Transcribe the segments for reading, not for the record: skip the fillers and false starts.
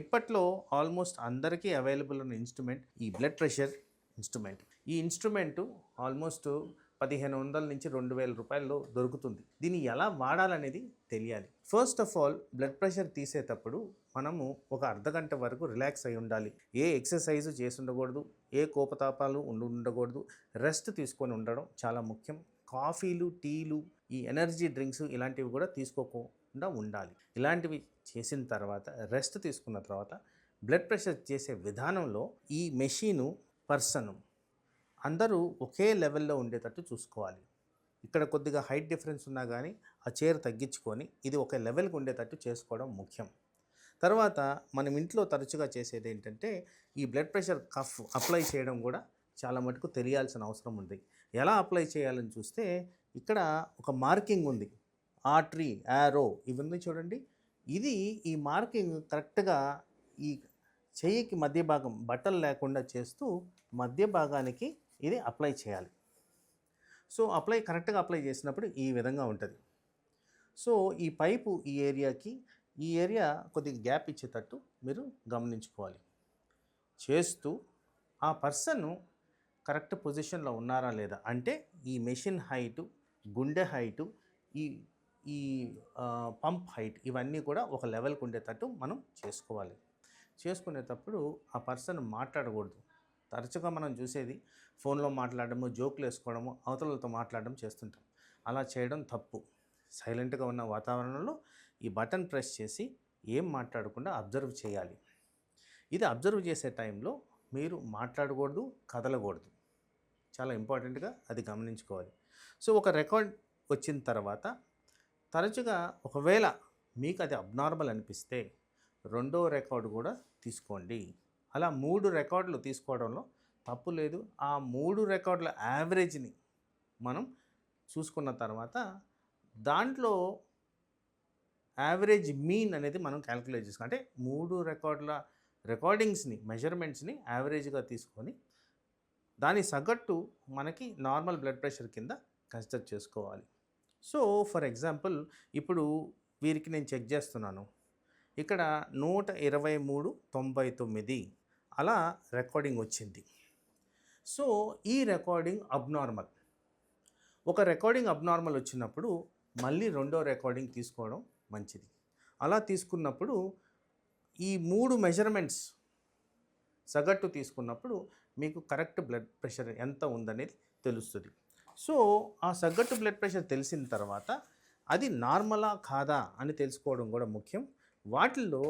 ఇప్పట్లో ఆల్మోస్ట్ అందరికీ అవైలబుల్ ఉన్న ఇన్స్ట్రుమెంట్ ఈ బ్లడ్ ప్రెషర్ ఇన్స్ట్రుమెంట్. ఈ ఇన్స్ట్రుమెంటు ఆల్మోస్ట్ 1500 నుంచి 2000 రూపాయల్లో దొరుకుతుంది. దీన్ని ఎలా వాడాలనేది తెలియాలి. First of all blood pressure తీసేటప్పుడు మనము ఒక అర్ధగంట వరకు రిలాక్స్ అయి ఉండాలి. ఏ ఎక్సర్సైజ్ చేసి ఉండకూడదు, ఏ కోపతాపాలు ఉండకూడదు. రెస్ట్ తీసుకొని ఉండడం చాలా ముఖ్యం. కాఫీలు, టీలు, ఈ ఎనర్జీ డ్రింక్స్ ఇలాంటివి కూడా తీసుకోకుండా ఉండాలి. ఇలాంటివి చేసిన తర్వాత రెస్ట్ తీసుకున్న తర్వాత బ్లడ్ ప్రెషర్ చేసే విధానంలో ఈ మెషీను పర్సను అందరూ ఒకే లెవెల్లో ఉండేటట్టు చూసుకోవాలి. ఇక్కడ కొద్దిగా హైట్ డిఫరెన్స్ ఉన్నా కానీ ఆ చైర్ తగ్గించుకొని ఇది ఒక లెవెల్కి ఉండేటట్టు చేసుకోవడం ముఖ్యం. తర్వాత మనం ఇంట్లో తరచుగా చేసేది ఏంటంటే ఈ బ్లడ్ ప్రెషర్ కఫ్ అప్లై చేయడం కూడా చాలా మటుకు తెలియాల్సిన అవసరం ఉంది. ఎలా అప్లై చేయాలని చూస్తే ఇక్కడ ఒక మార్కింగ్ ఉంది, ఆర్టరీ, యారో ఇవన్నీ చూడండి. ఇది ఈ మార్కింగ్ కరెక్ట్గా ఈ చెయ్యికి మధ్య భాగం బట్టలు లేకుండా చేస్తూ మధ్య భాగానికి ఇది అప్లై చేయాలి. సో కరెక్ట్గా అప్లై చేసినప్పుడు ఈ విధంగా ఉంటుంది. సో ఈ పైపు ఈ ఏరియా కొద్దిగా గ్యాప్ ఇచ్చేటట్టు మీరు గమనించుకోవాలి. చేస్తూ ఆ పర్సన్ కరెక్ట్ పొజిషన్లో ఉన్నారా లేదా అంటే ఈ మెషిన్ హైటు, గుండె హైటు, ఈ పంప్ హైట్ ఇవన్నీ కూడా ఒక లెవెల్కి ఉండేటట్టు మనం చేసుకోవాలి. చేసుకునేటప్పుడు ఆ పర్సన్ మాట్లాడకూడదు. తరచుగా మనం చూసేది ఫోన్లో మాట్లాడడము, జోకులు వేసుకోవడము, అవతలతో మాట్లాడడం చేస్తుంటాం. అలా చేయడం తప్పు. సైలెంట్గా ఉన్న వాతావరణంలో ఈ బటన్ ప్రెస్ చేసి ఏం మాట్లాడకుండా అబ్జర్వ్ చేయాలి. ఇది అబ్జర్వ్ చేసే టైంలో మీరు మాట్లాడకూడదు, కదలకూడదు. చాలా ఇంపార్టెంట్గా అది గమనించుకోవాలి. సో ఒక రికార్డ్ వచ్చిన తర్వాత తరచుగా ఒకవేళ మీకు అది అబ్నార్మల్ అనిపిస్తే రెండో రికార్డు కూడా తీసుకోండి. అలా 3 రికార్డులు తీసుకోవడంలో తప్పు లేదు. ఆ 3 రికార్డుల యావరేజ్ని మనం చూసుకున్న తర్వాత దాంట్లో యావరేజ్ మీన్ అనేది మనం క్యాలిక్యులేట్ చేసుకోవాలి. అంటే 3 రికార్డుల రికార్డింగ్స్ని, మెజర్మెంట్స్ని యావరేజ్గా తీసుకొని దాని సగటు మనకి నార్మల్ బ్లడ్ ప్రెషర్ కింద కన్సిడర్ చేసుకోవాలి. సో ఫర్ ఎగ్జాంపుల్ ఇప్పుడు వీరికి నేను చెక్ చేస్తున్నాను. ఇక్కడ 123/99 అలా రికార్డింగ్ వచ్చింది. సో ఈ రికార్డింగ్ అబ్నార్మల్. ఒక రికార్డింగ్ అబ్నార్మల్ వచ్చినప్పుడు మళ్ళీ రెండో రికార్డింగ్ తీసుకోవడం మంచిది. అలా తీసుకున్నప్పుడు ఈ 3 మెజర్మెంట్స్ సగటు తీసుకున్నప్పుడు మీకు కరెక్ట్ బ్లడ్ ప్రెషర్ ఎంత ఉందనేది తెలుస్తుంది. సో ఆ సగటు బ్లడ్ ప్రెషర్ తెలిసిన తర్వాత అది నార్మలా కాదా అని తెలుసుకోవడం కూడా ముఖ్యం. వాటిల్లో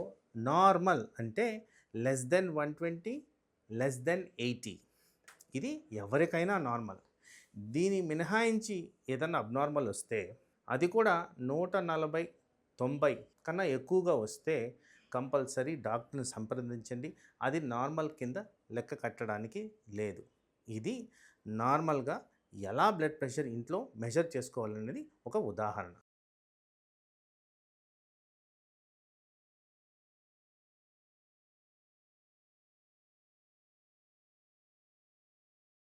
నార్మల్ అంటే <120, <80 ఇది ఎవరికైనా నార్మల్. దీని మినహాయించి ఏదన్నా అబ్నార్మల్ వస్తే అది కూడా 140/90 కన్నా ఎక్కువగా వస్తే కంపల్సరీ డాక్టర్ని సంప్రదించండి. అది నార్మల్ కింద లెక్క కట్టడానికి లేదు. ఇది నార్మల్గా ఎలా బ్లడ్ ప్రెషర్ ఇంట్లో మెజర్ చేసుకోవాలనేది ఒక ఉదాహరణ.